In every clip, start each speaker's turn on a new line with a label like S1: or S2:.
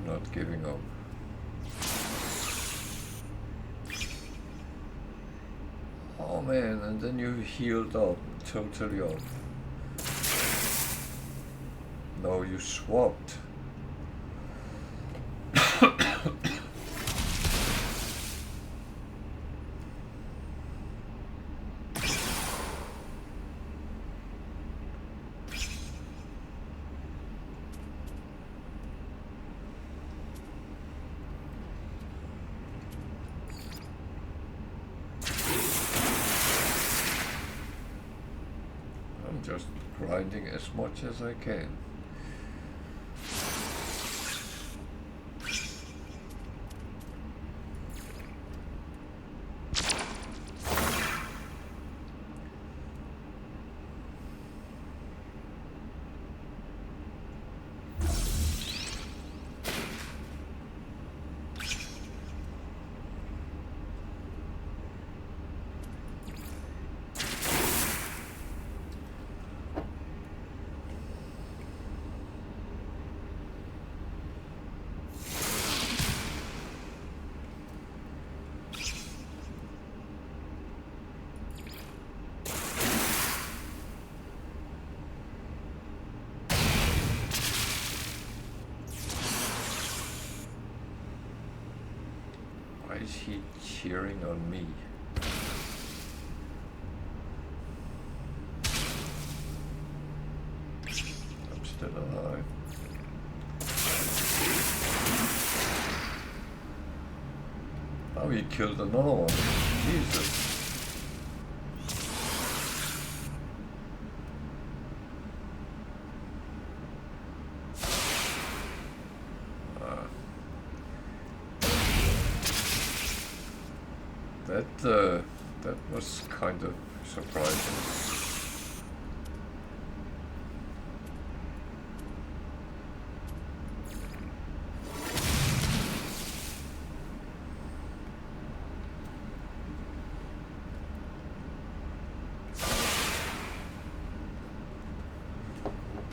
S1: not giving up. Oh man, and then you healed up, totally up. No, you swapped. Just grinding as much as I can. Why is he cheering on me? I'm still alive. Oh, he killed another one. Jesus. That was kind of surprising.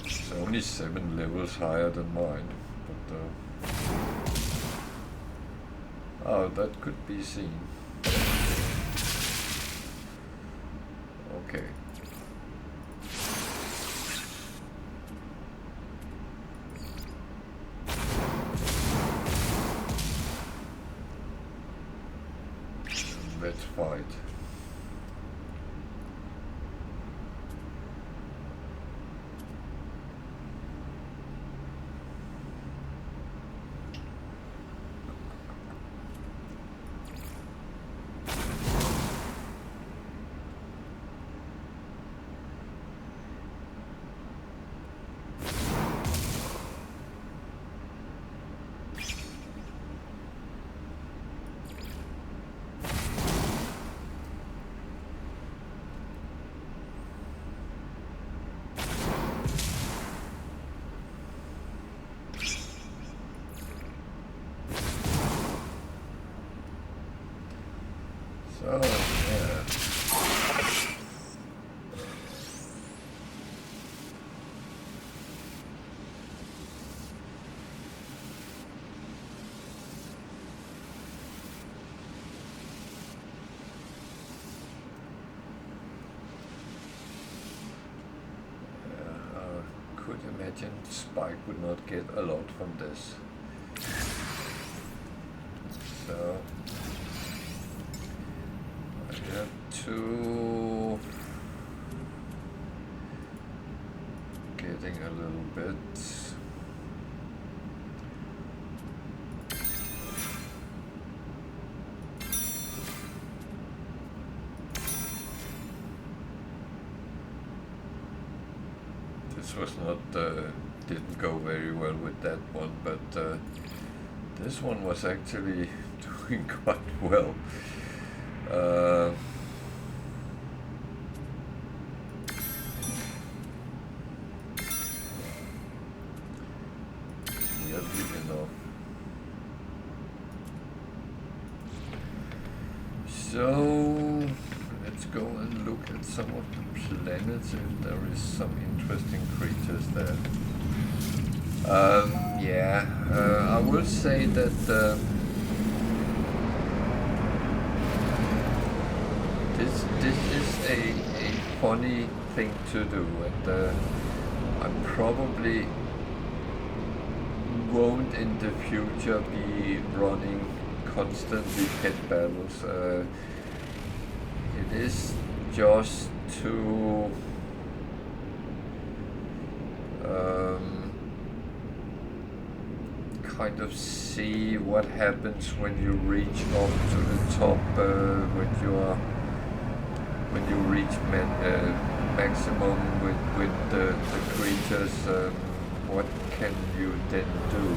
S1: It's only 7 levels higher than mine, but oh, that could be seen. Okay. Let's fight. So, yeah. Could imagine Spike would not get a lot from this. So I have to getting a little bit. This was not didn't go very well with that one, but this one was actually doing quite well. Weirdly enough. So let's go and look at some of the planets if there is some interesting creatures there. Yeah, I will say that this is a funny thing to do, and I probably won't in the future be running constantly pet battles. It is just to kind of see what happens when you reach up to the top, when you reach maximum with the creatures. What can you then do?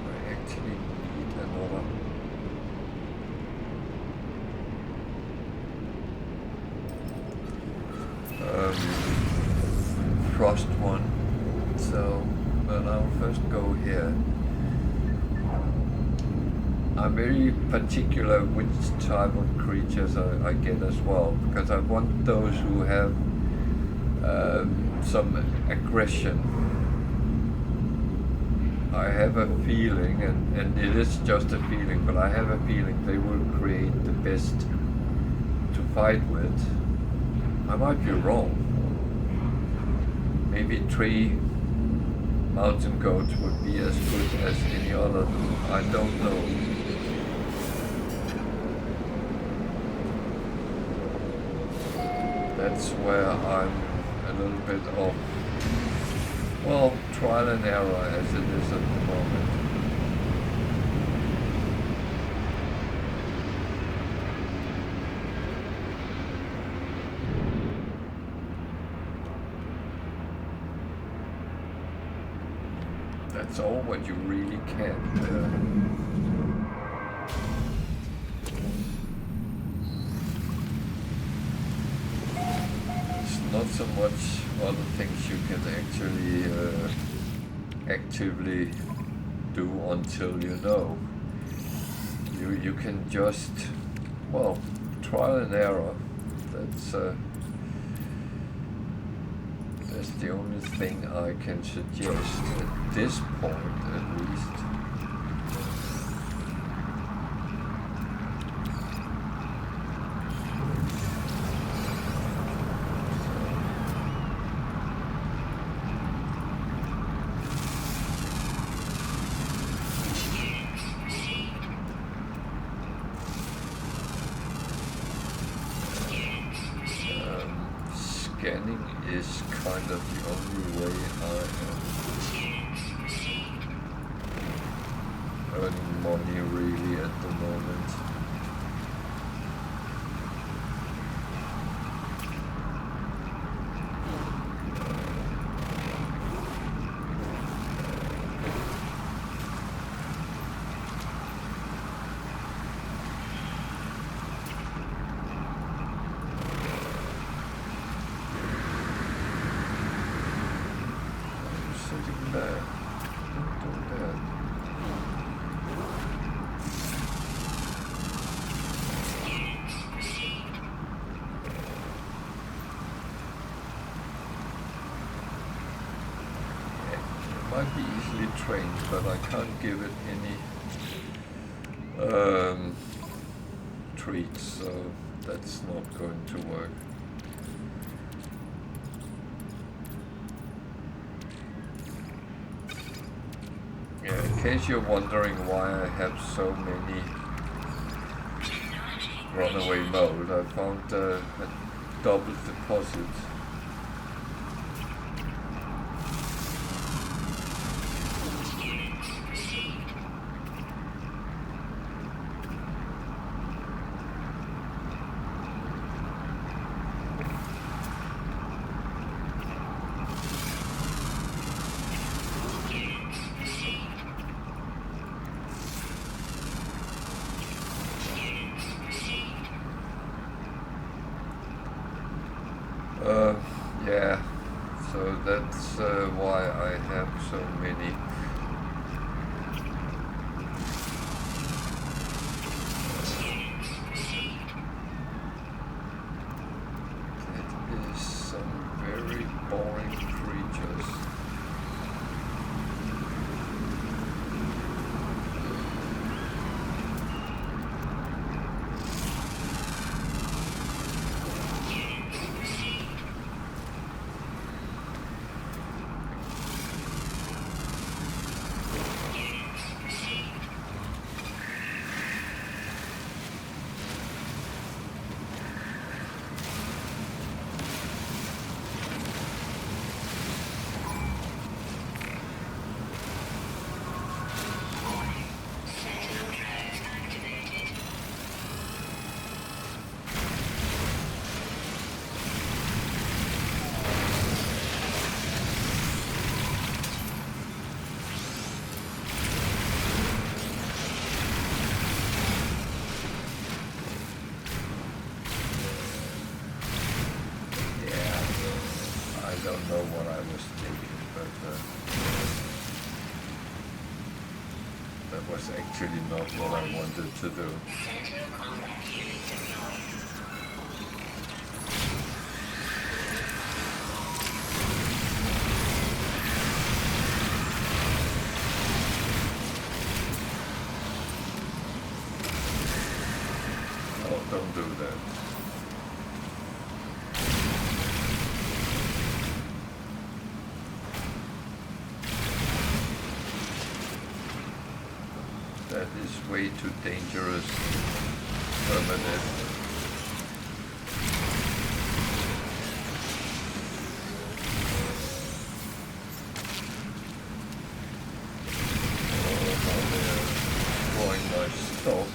S1: I actually need another. Frost one. So, well, I'll first go here. I'm very particular which type of creatures I get as well, because I want those who have some aggression. I have a feeling, and it is just a feeling, but I have a feeling they will create the best to fight with. I might be wrong. Maybe 3 mountain goats would be as good as any other. I don't know. That's where I'm a little bit of, well, trial and error as it is at the moment. That's all what you really can. Not so much other things you can actually actively do until you know. You can just, well, trial and error. That's the only thing I can suggest at this point, at least. Scanning is kind of the only way I am earning money really at the moment. Might be easily trained, but I can't give it any treats, so that's not going to work. Yeah, in case you're wondering why I have so many runaway mode, I found a double deposit. Yeah, so that's why I have so many. That was actually not what I wanted to do. Oh, don't do that. That is way too dangerous. PermaDeath. Oh, now they're destroying my stuff.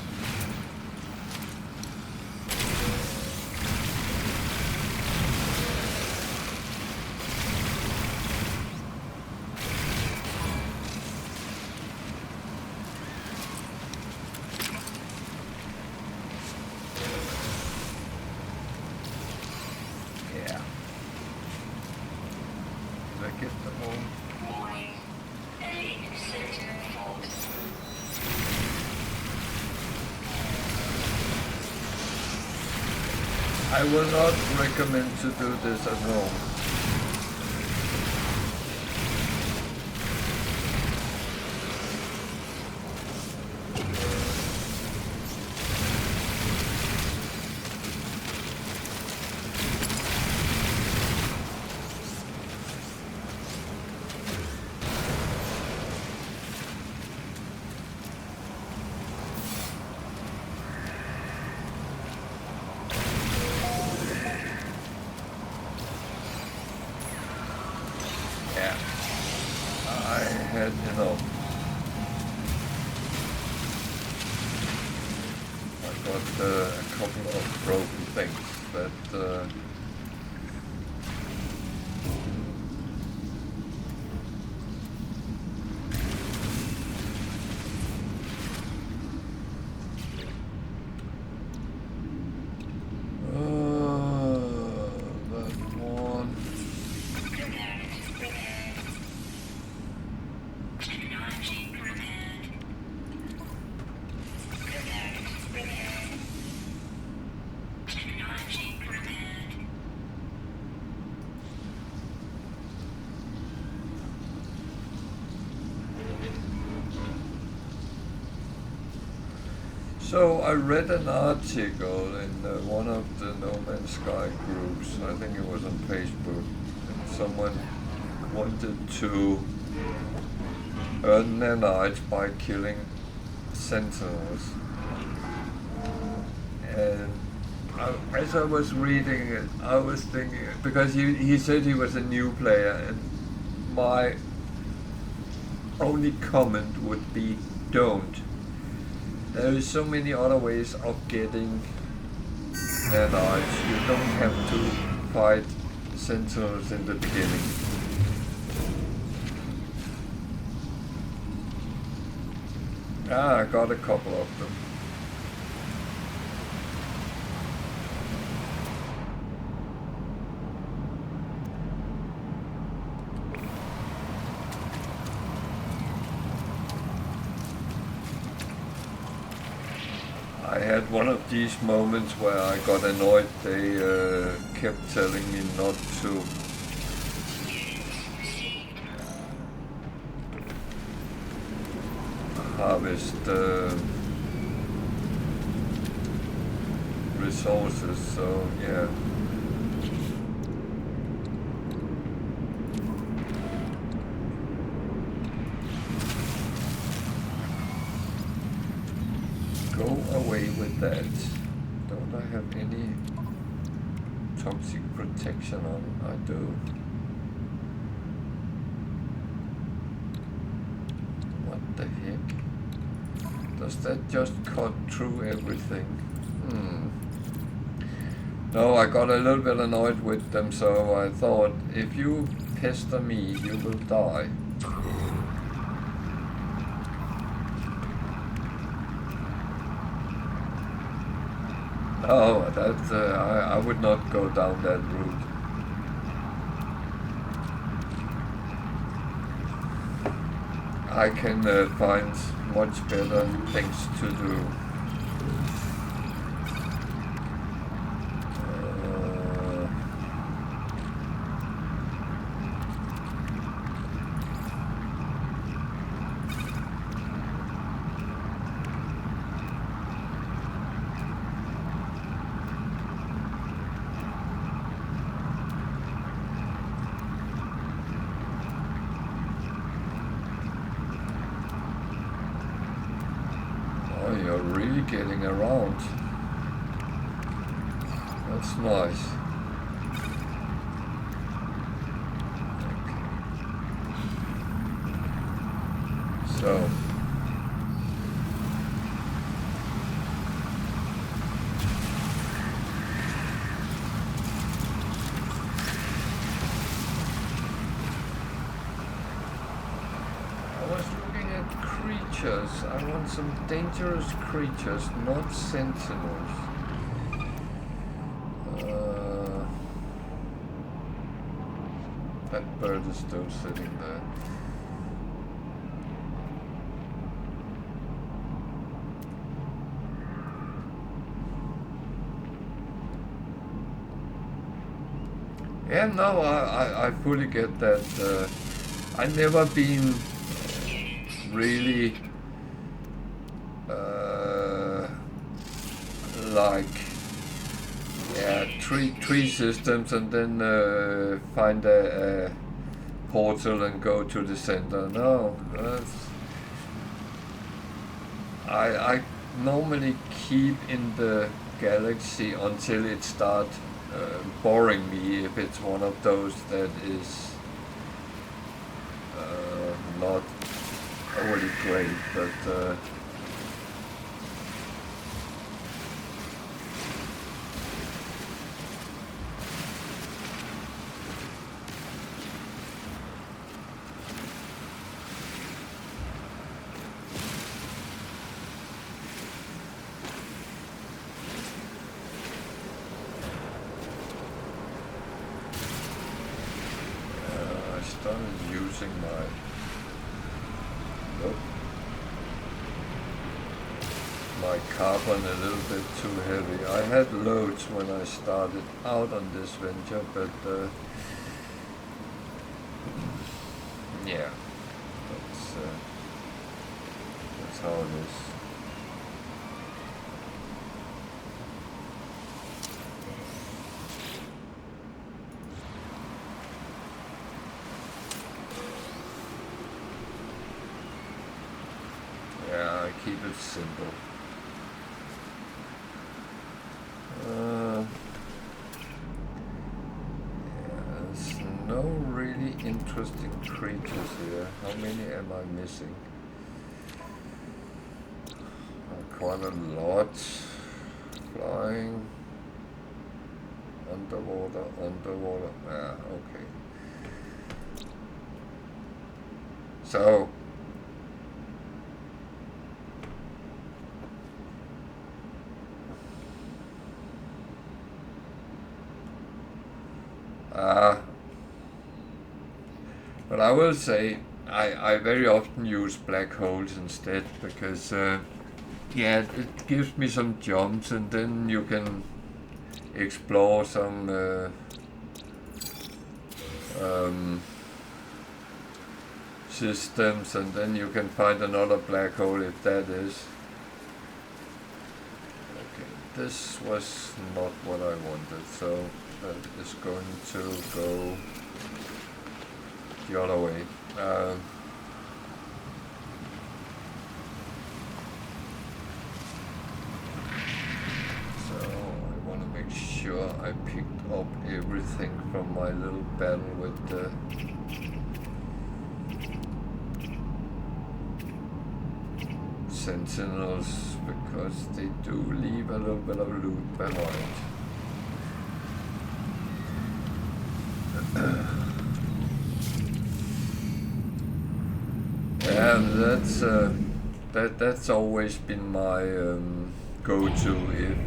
S1: I will not recommend to do this at home. So I read an article in one of the No Man's Sky groups, I think it was on Facebook, and someone wanted to earn nanites by killing sentinels. And as I was reading it, I was thinking, because he said he was a new player, and my only comment would be, don't. There is so many other ways of getting nanites. You don't have to fight sentinels in the beginning. I got a couple of them. I had one of these moments where I got annoyed. They kept telling me not to harvest resources, so yeah. Go away with that. Don't I have any toxic protection on? I do. What the heck? Does that just cut through everything? No, I got a little bit annoyed with them, so I thought, if you pester me, you will die. Oh, that's, I would not go down that route. I can find much better things to do. You're really getting around. That's nice. Okay. So. I want some dangerous creatures, not sentinels. That bird is still sitting there. Yeah, no, I fully get that. I've never been really like tree systems and then find a portal and go to the center. No, I normally keep in the galaxy until it starts boring me, if it's one of those that is not already great, but I started using my carbon a little bit too heavy. I had loads when I started out on this venture, but yeah, that's how it is. Yeah, I keep it simple. There's no really interesting creatures here. How many am I missing? Quite a lot. Flying. Underwater. Yeah, okay. So. But I will say I very often use black holes instead because yeah, it gives me some jumps and then you can explore some systems and then you can find another black hole if that is. Okay, this was not what I wanted, so that is going to go the other way. So I want to make sure I picked up everything from my little battle with the sentinels, because they do leave a little bit of loot behind. Yeah, that's always been my go-to if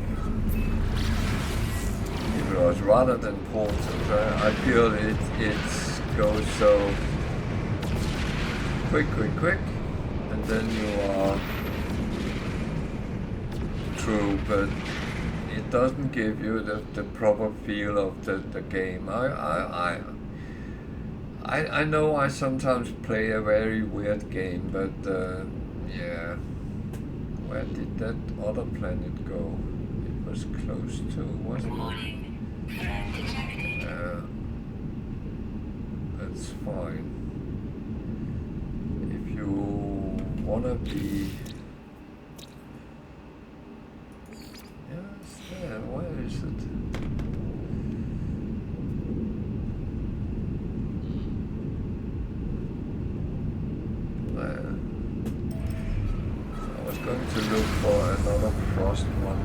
S1: it was rather than portals. I feel it goes so quick. then you are true, but it doesn't give you the proper feel of the game. I know I sometimes play a very weird game, but yeah. Where did that other planet go? It was close to, wasn't it? That's fine. If you wanna be... Yeah, it's there. Where is it? There. I was going to look for another frost one.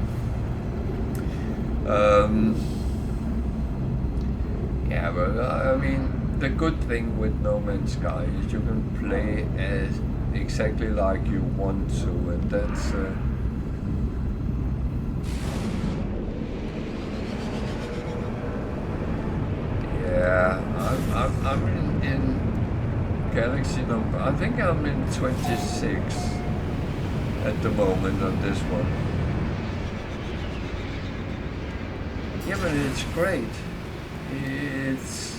S1: Yeah, but I mean, the good thing with No Man's Sky is you can play as exactly like you want to, and that's yeah. I'm in Galaxy number. I think I'm in 26 at the moment on this one. Yeah, but it's great. It's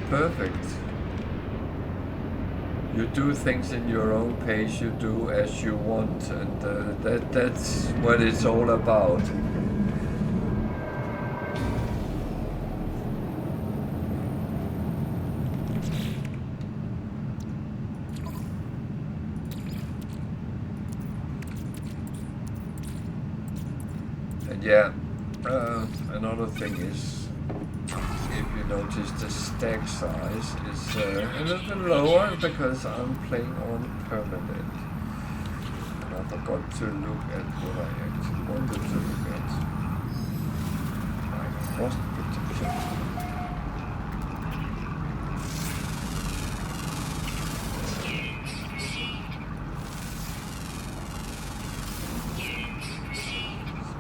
S1: perfect. You do things in your own pace, you do as you want, and that's what it's all about. And yeah, another thing is, if you notice, the stack size is a little bit lower because I'm playing on PermaDeath. And I forgot to look at what I actually wanted to look at. Like frost protection.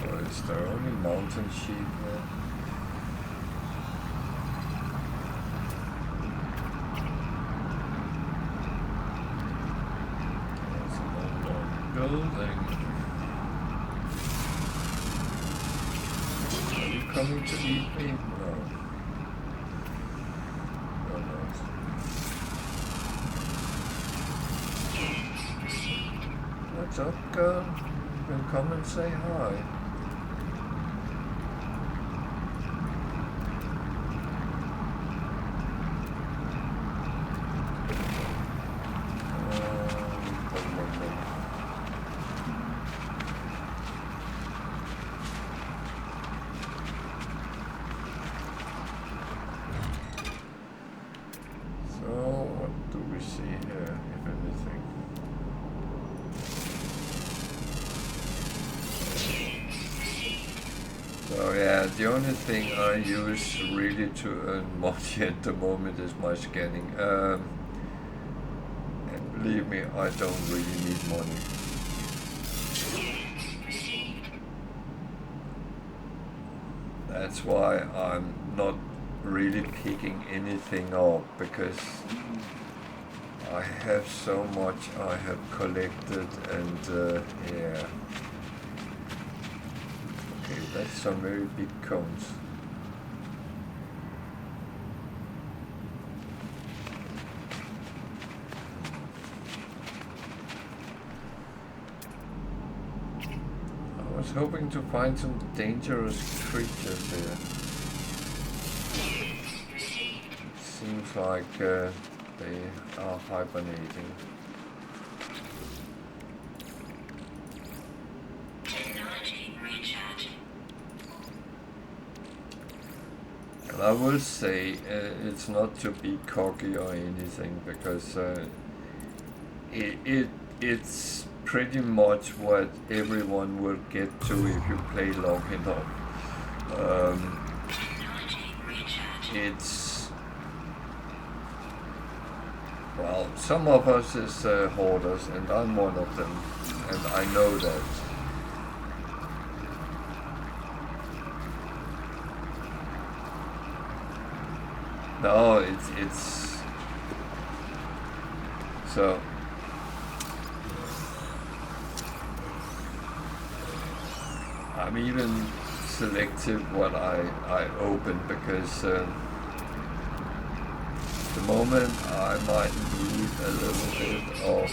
S1: So is there only mountain sheep there? Building. Are you coming to eat me? No. No, no. What's up, girl? You can come and say hi. The only thing I use really to earn money at the moment is my scanning. And believe me, I don't really need money. That's why I'm not really picking anything up, because I have so much I have collected, and yeah. That's some very big cones. I was hoping to find some dangerous creatures here. Seems like they are hibernating. I will say it's not to be cocky or anything, because it's pretty much what everyone will get to if you play long enough. It's, well, some of us is hoarders, and I'm one of them, and I know that. No, it's So I'm even selective what I open, because the moment I might need a little bit of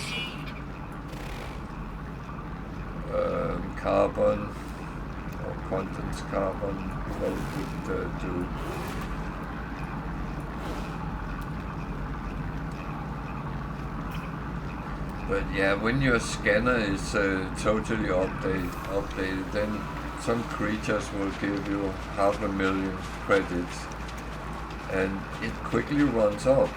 S1: carbon or contents carbon, what would do. But yeah, when your scanner is totally updated, then some creatures will give you 500,000 credits, and it quickly runs out.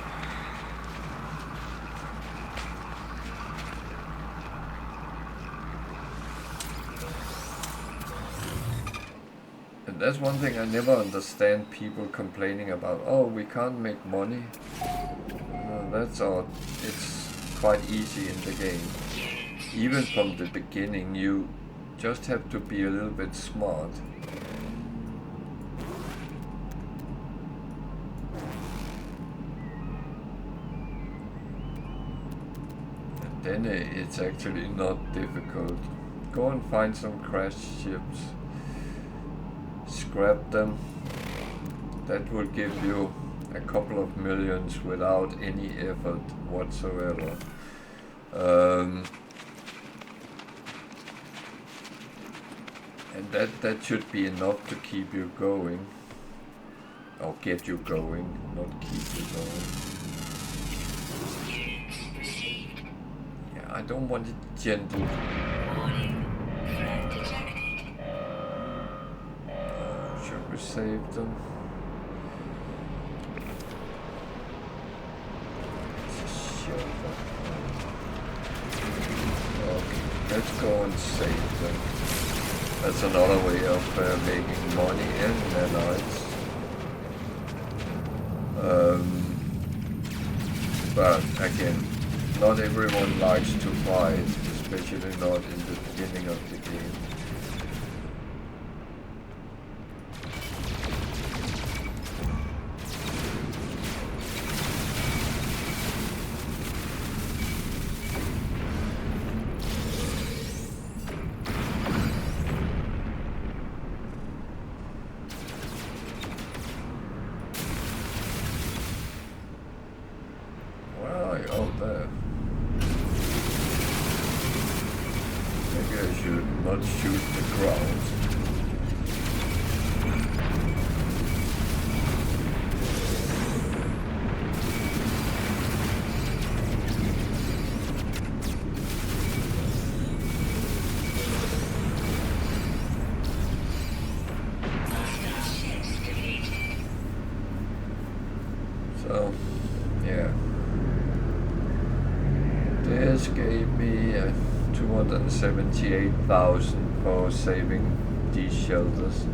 S1: And that's one thing I never understand, people complaining about, oh, we can't make money. That's odd. It's quite easy in the game. Even from the beginning, you just have to be a little bit smart. And then it's actually not difficult. Go and find some crashed ships, scrap them. That will give you a couple of millions without any effort whatsoever. And that should be enough to keep you going, or get you going, not keep you going. Yeah, I don't want it gentle. Should we save them? Okay, let's go and save them. That's another way of making money in nanites. But again, not everyone likes to fight, especially not in the beginning of the game. So, yeah. This gave me 278,000 for saving these shelters.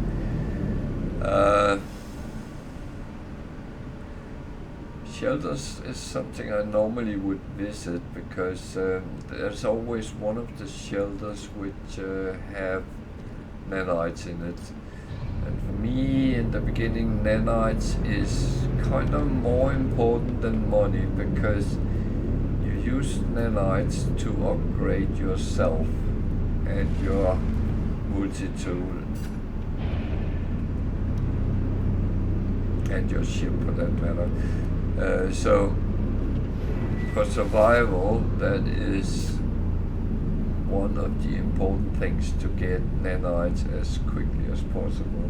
S1: Shelters is something I normally would visit, because there's always one of the shelters which have nanites in it. And for me, in the beginning, nanites is kind of more important than money, because you use nanites to upgrade yourself and your multi-tool and your ship, for that matter. So for survival, that is one of the important things, to get nanites as quickly as possible.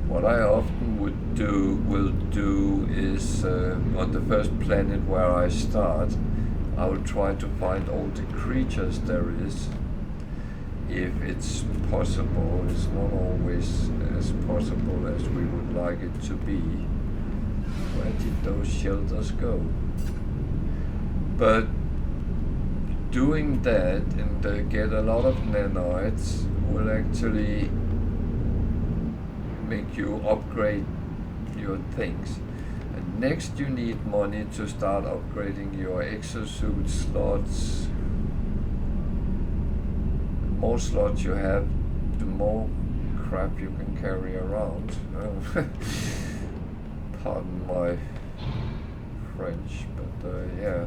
S1: What I often will do is on the first planet where I start, I will try to find all the creatures there is, if it's possible. It's not always as possible as we would like it to be. Where did those shelters go? But doing that and get a lot of nanites will actually make you upgrade your things. And next you need money to start upgrading your exosuit slots. The more slots you have, the more crap you can carry around. Pardon my French, but yeah.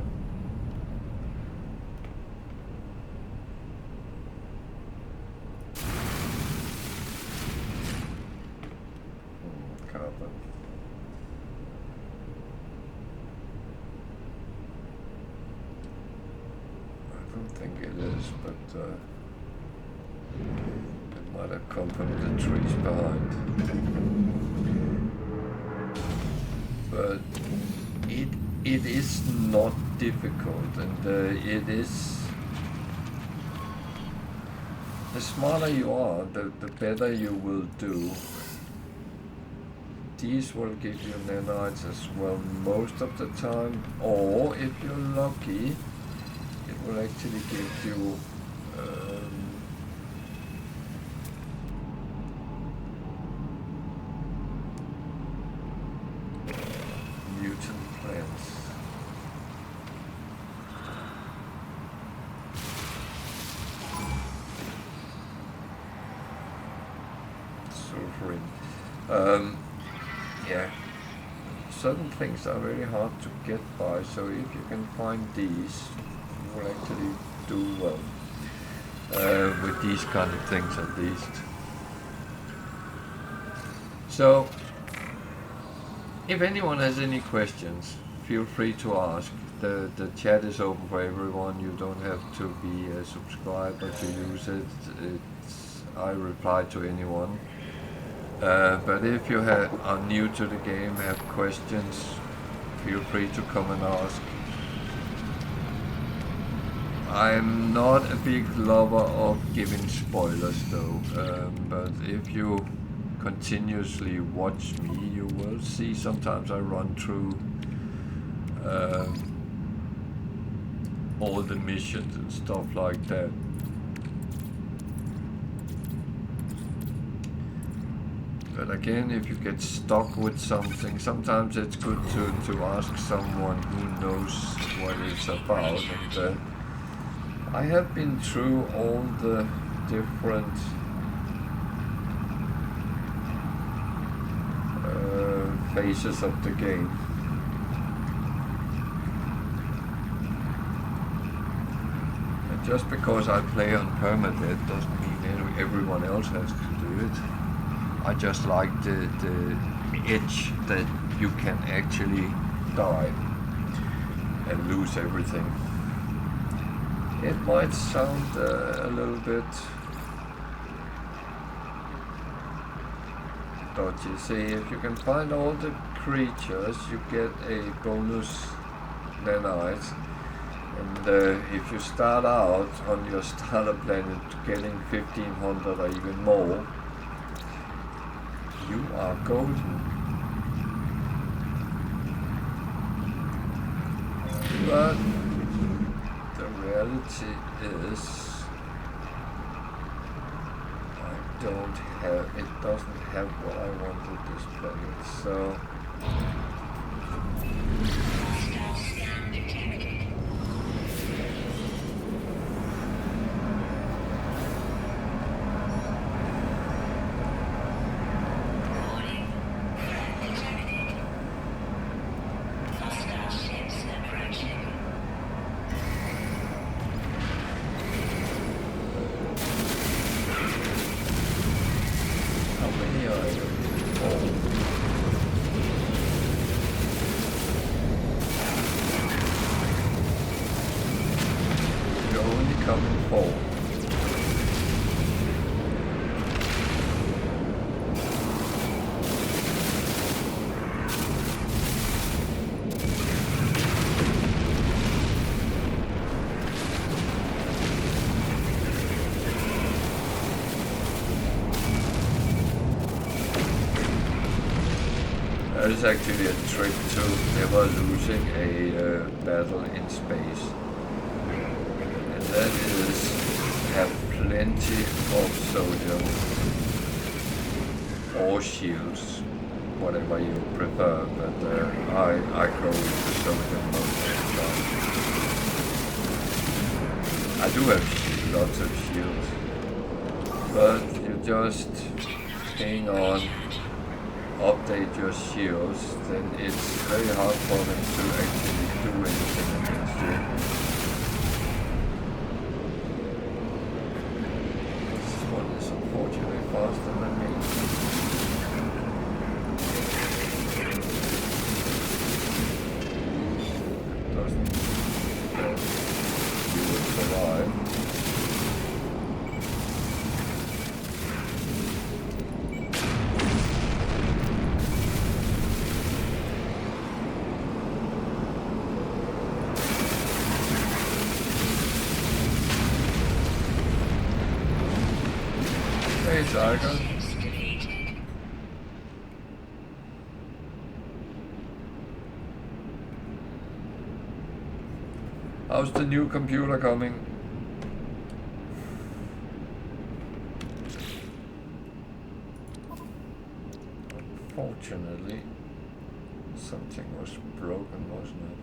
S1: don't think it is, but it might have come from the trees behind. But it is not difficult, and it is. The smarter you are, the better you will do. These will give you nanites as well most of the time, or if you're lucky, it will actually give you mutant plants. Sulfurin. Yeah, certain things are very hard to get by, so if you can find these, you will actually do well with these kind of things at least. So, if anyone has any questions, feel free to ask. The chat is open for everyone. You don't have to be a subscriber to use it. I reply to anyone. But if you are new to the game, have questions, feel free to come and ask. I'm not a big lover of giving spoilers though, but if you continuously watch me, you will see sometimes I run through all the missions and stuff like that. But again, if you get stuck with something, sometimes it's good to ask someone who knows what it's about. And I have been through all the different phases of the game. And just because I play on PermaDeath doesn't mean everyone else has to do it. I just like the edge that you can actually die and lose everything. It might sound a little bit dodgy. See, if you can find all the creatures, you get a bonus nanite. And if you start out on your starter planet getting 1500 or even more, you are golden. But the reality is it doesn't have what I wanted this planet, so that is actually a trick to never losing a battle in space, and that is have plenty of soldiers or shields, whatever you prefer, but I go with the soldier most of the time. I do have lots of shields, but you just hang on, update your shields, then it's very hard for them to actually do anything against you. This one is unfortunately faster than me. Doesn't you will survive. Hey, Tiger. How's the new computer coming? Unfortunately, something was broken, wasn't it?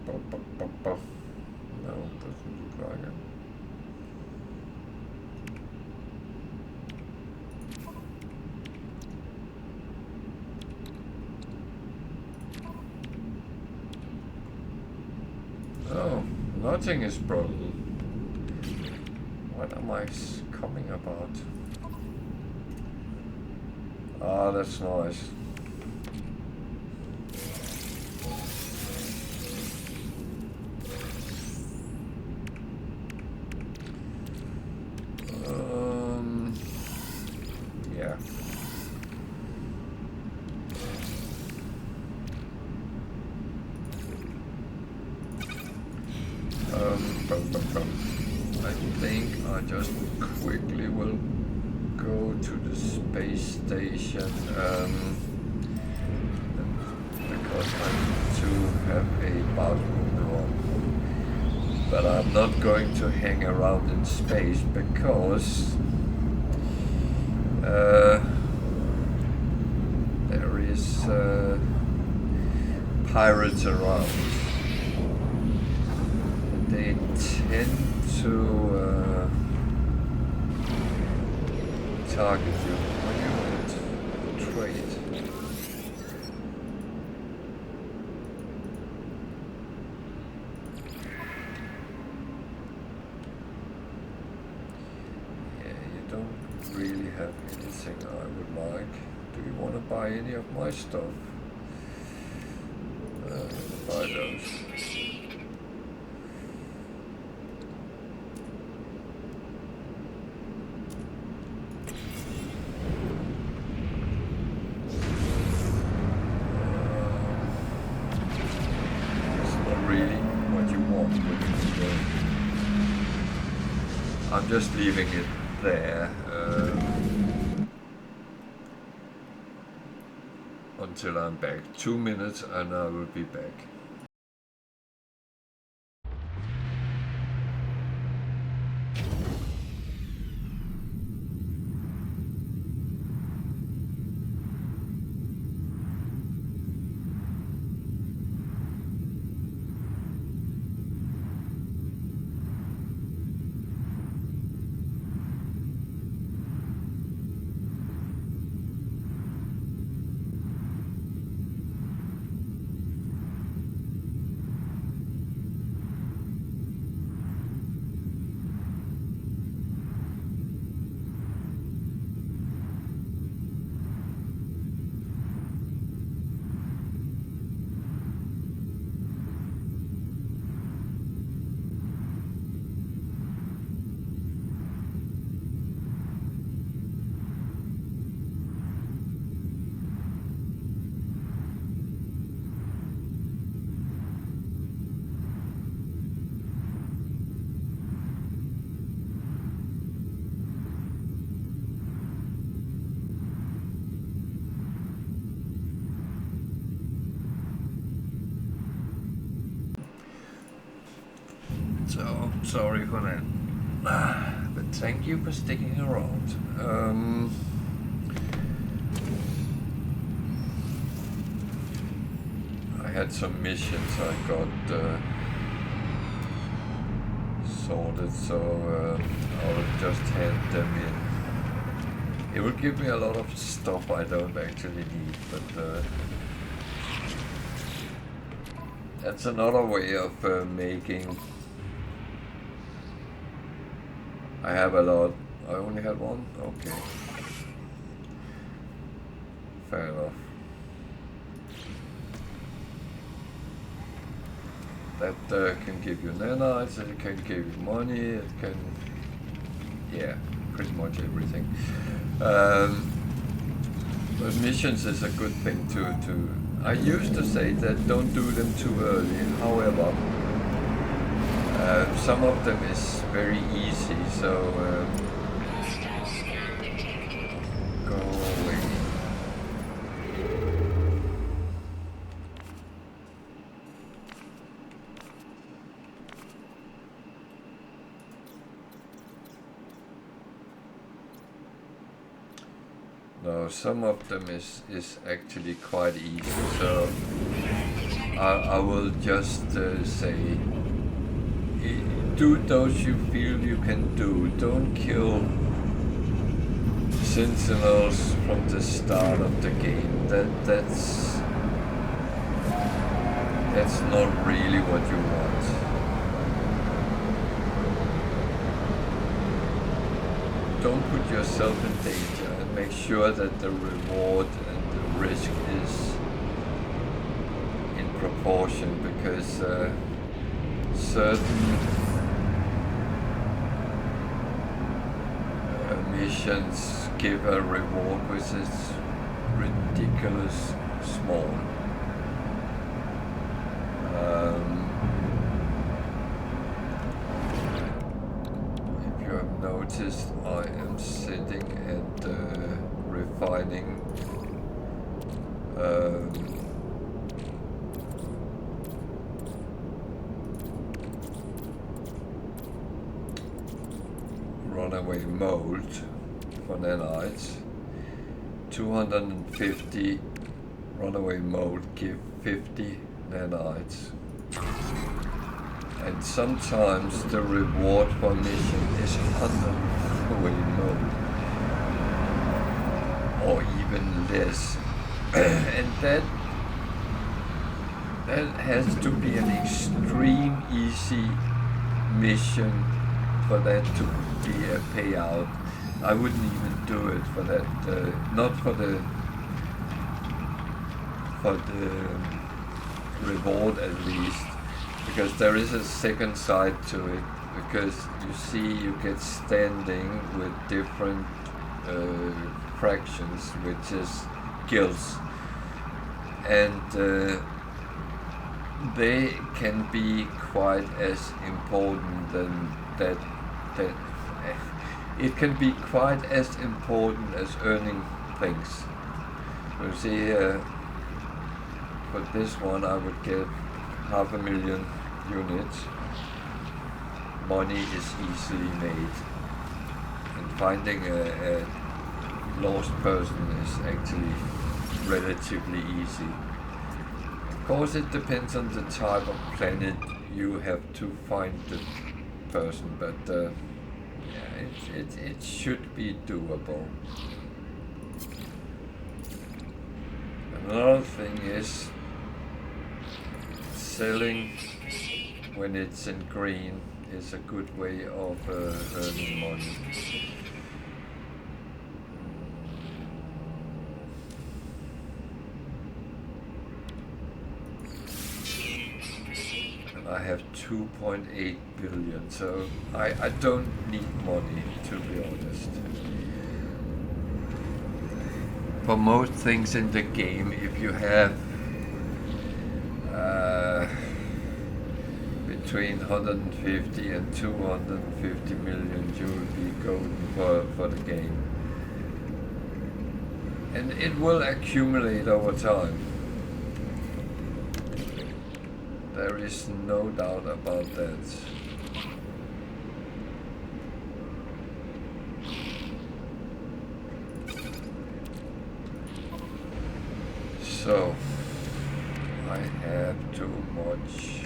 S1: No, doesn't look like it. Oh, nothing is broken. What am I coming about? Ah, that's nice. Yeah. I think I just quickly will go to the space station because I need to have a bathroom run. But I'm not going to hang around in space because there is pirates around. They tend to target you when you want to trade. Yeah, you don't really have anything I would like. Do you want to buy any of my stuff? Buy those. I'm just leaving it there until I'm back. 2 minutes and I will be back. So, sorry for that. But thank you for sticking around. I had some missions I got sorted, so I'll just hand them in. It will give me a lot of stuff I don't actually need, but that's another way of making. I have a lot. I only had one? Okay. Fair enough. That can give you nanites, it can give you money, it can... yeah, pretty much everything. But missions is a good thing to... I used to say that don't do them too early, however... Some of them is very easy, so go away. No, some of them is actually quite easy, so I will just say, do those you feel you can do. Don't kill sentinels from the start of the game. That's not really what you want. Don't put yourself in danger, and make sure that the reward and the risk is in proportion, because certain missions give a reward which is ridiculous small. If you have noticed, I am sitting and refining runaway mold for nanites. 250 runaway mold give 50 nanites. And sometimes the reward for mission is 100 runaway mold, or even less. And that has to be an extreme easy mission for that to be a payout. I wouldn't even do it for that, not for the reward at least, because there is a second side to it, because you see you get standing with different fractions, which is guilds, and they can be quite as important than that it can be quite as important as earning things. You see, for this one I would get 500,000 units. Money is easily made, and finding a lost person is actually relatively easy. Of course it depends on the type of planet you have to find the person, but it should be doable. Another thing is selling when it's in green is a good way of earning money. I have 2.8 billion, so I don't need money, to be honest. For most things in the game, if you have between 150 and 250 million, you will be golden for the game. And it will accumulate over time. There is no doubt about that. So, I have too much.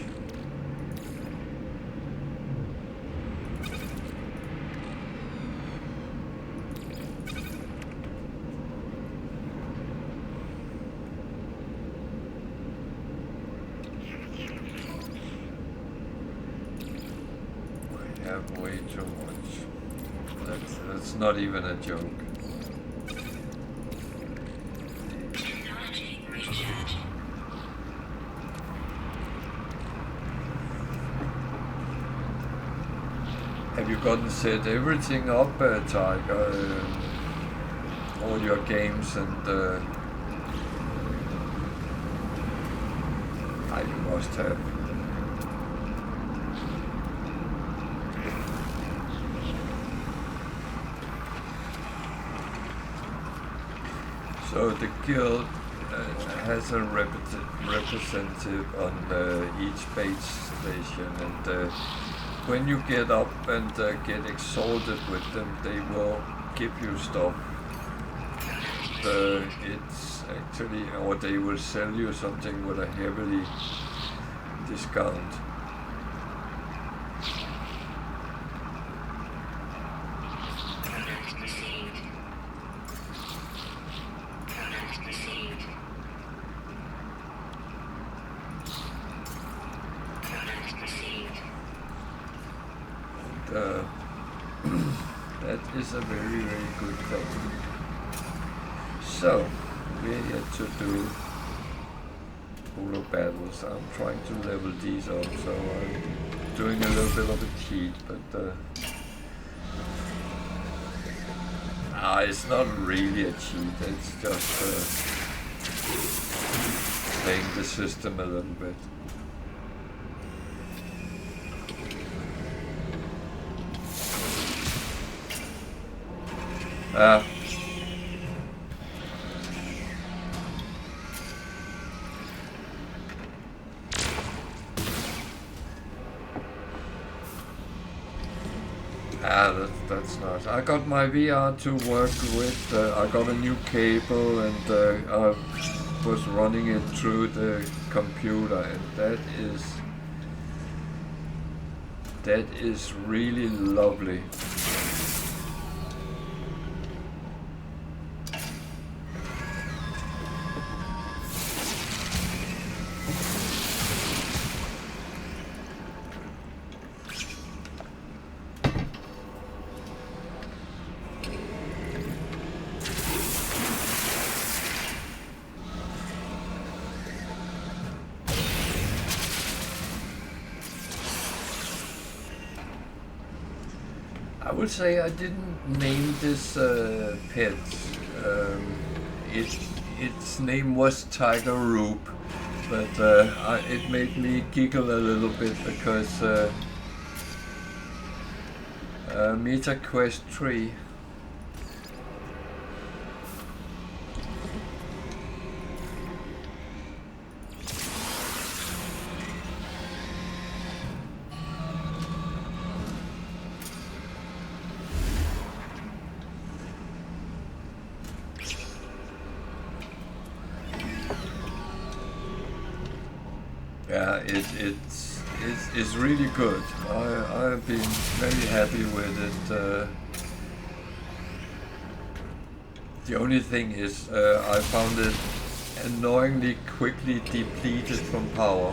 S1: Way too much. That's not even a joke. Have you gotten set everything up, Tiger? All your games and you must have. So the guild has a representative on each base station, and when you get up and get exalted with them, they will give you stuff. It's actually, or they will sell you something with a heavily discount. That is a very, very good thing. So, we're here to do polo battles. I'm trying to level these up, so I'm doing a little bit of a cheat, but it's not really a cheat, it's just playing the system a little bit. That's nice. I got my VR to work with. I got a new cable, and I was running it through the computer, and that is really lovely. I would say I didn't name this pet. Its name was Tiger Roop, but it made me giggle a little bit because Meta Quest 3. Yeah, it's really good. I've been very happy with it. The only thing is I found it annoyingly quickly depleted from power.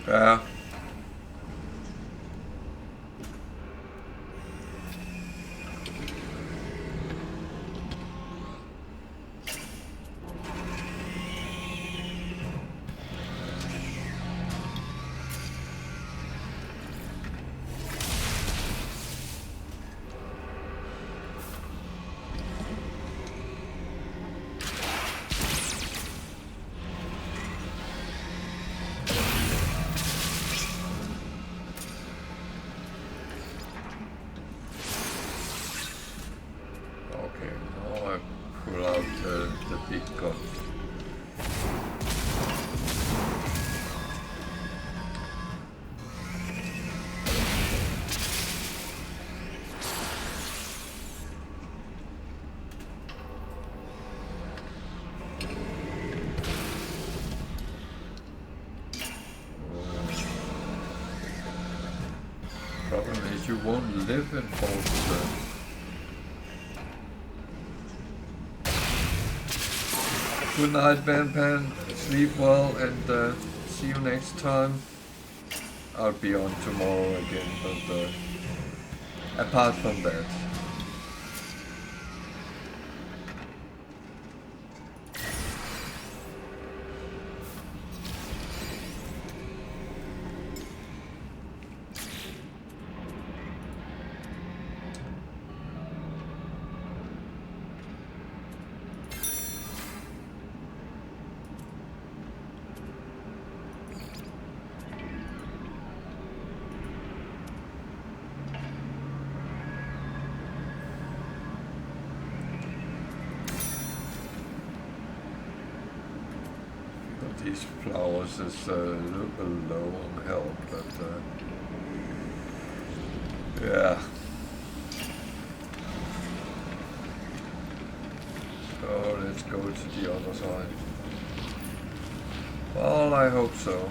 S1: Yeah. Problem is you won't live in Portugal. Good night, Van. Sleep well and see you next time. I'll be on tomorrow again, but apart from that. These flowers is a little low on health, but yeah. So let's go to the other side. Well, I hope so.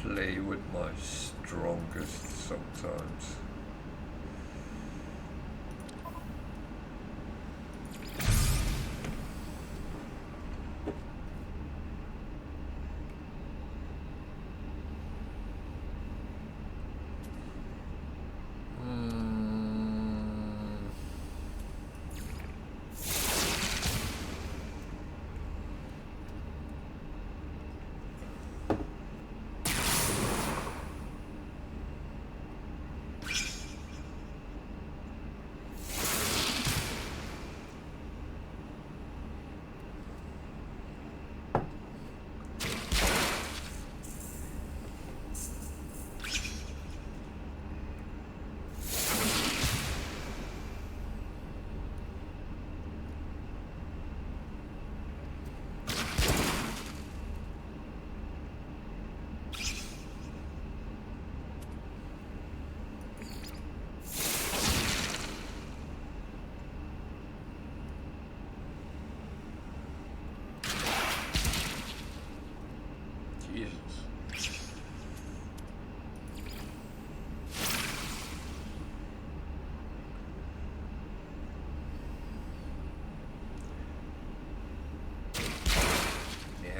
S1: Play with my strongest sometimes.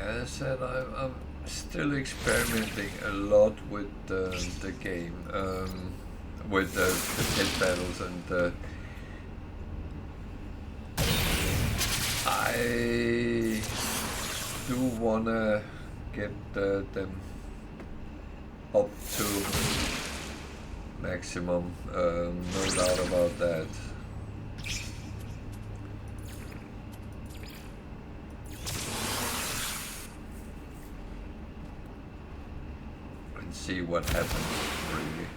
S1: I said I'm still experimenting a lot with the game, with the pit battles, and I do wanna get them up to maximum, no doubt about that. See what happens, really.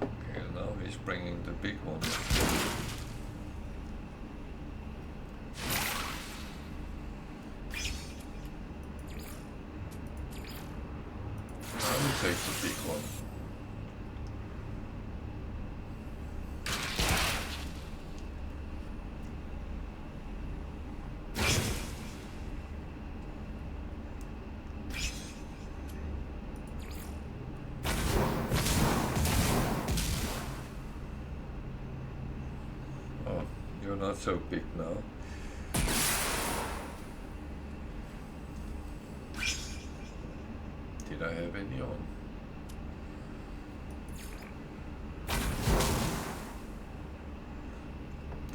S1: Okay, now he's bringing the big one. Take the big one. Oh, you're not so big now. Did I have any on?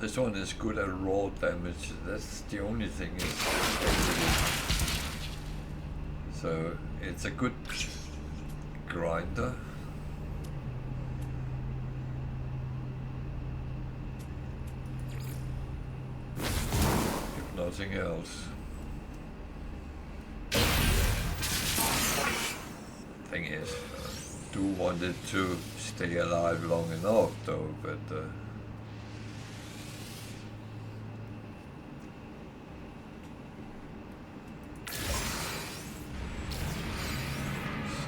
S1: This one is good at raw damage, that's the only thing. So it's a good grinder. nothing else. Thing is, I do want it to stay alive long enough though, but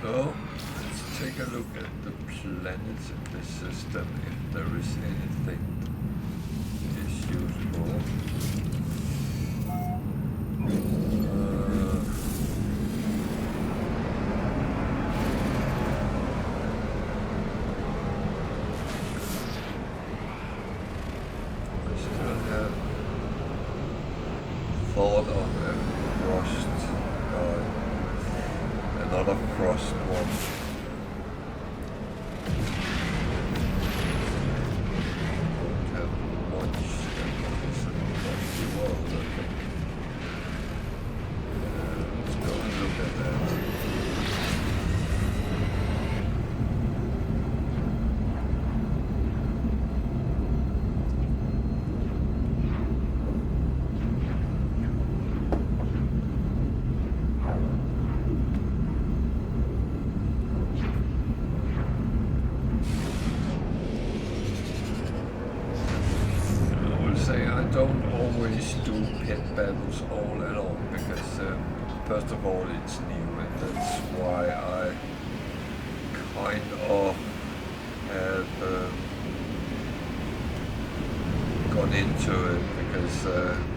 S1: so let's take a look at the planets in this system, if there is anything is useful. Thought of a frost guy, another frost one. Don't have much that is a frosty world, I think. Let's go and look at that. I don't always do pet battles all alone because first of all it's new, and that's why I kind of have gone into it, because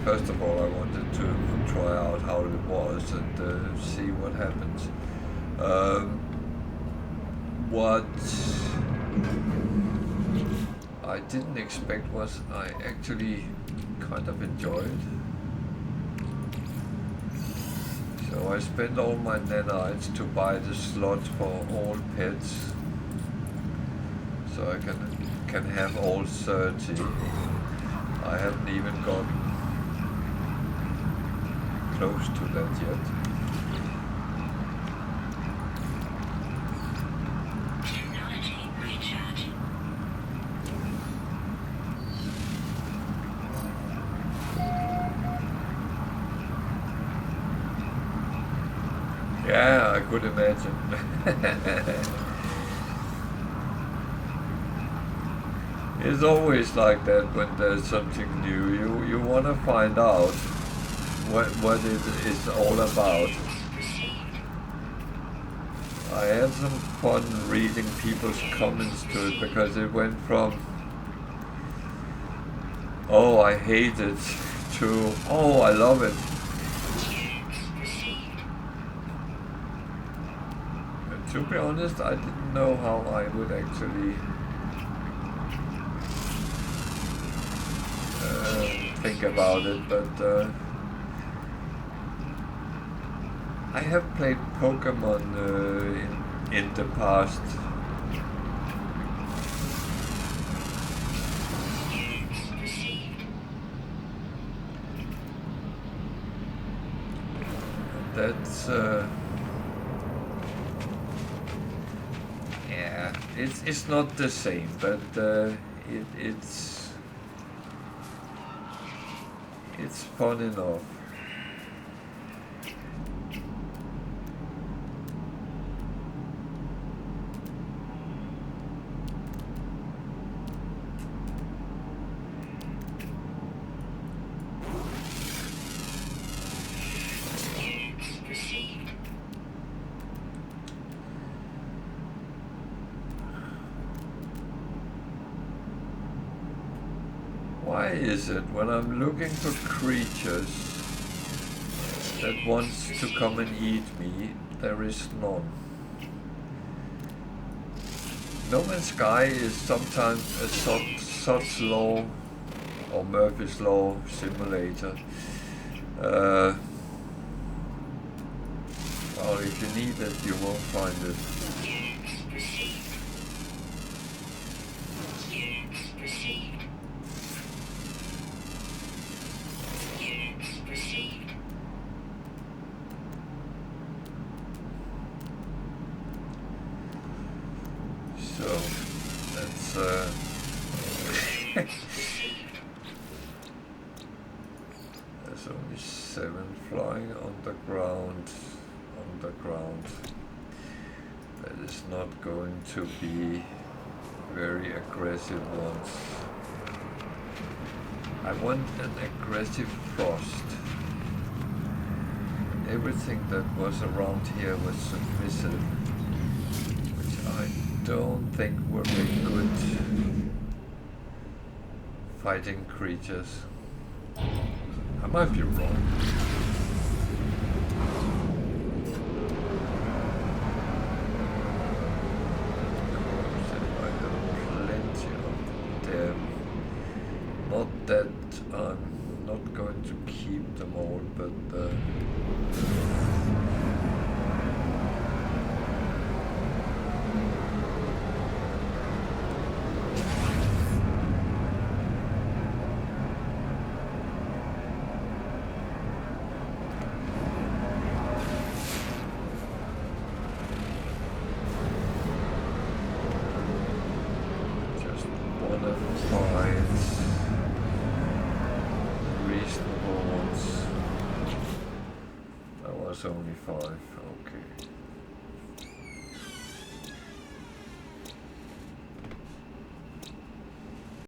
S1: first of all I wanted to try out how it was and see what happens. What I didn't expect was I actually kind of enjoyed. So I spent all my nanites to buy the slots for all pets, so I can have all 30. I haven't even gotten close to that yet. Yeah, I could imagine. It's always like that when there's something new. You want to find out what it is all about. I had some fun reading people's comments to it, because it went from "oh, I hate it" to "oh, I love it." To be honest, I didn't know how I would actually think about it, but I have played Pokemon in the past. That's yeah, it's not the same, but it's fun enough. Why is it when I'm looking for creatures that wants to come and eat me, there is none? No Man's Sky is sometimes a Sod's Law or Murphy's Law simulator. Well, if you need it, you won't find it. So that's there's only 7 flying on the ground. That is not going to be very aggressive ones. I want an aggressive frost. Everything that was around here was submissive, which I don't think were very good fighting creatures. I might be wrong. I have plenty of them. Not that I'm not going to keep them all, but only 5, okay.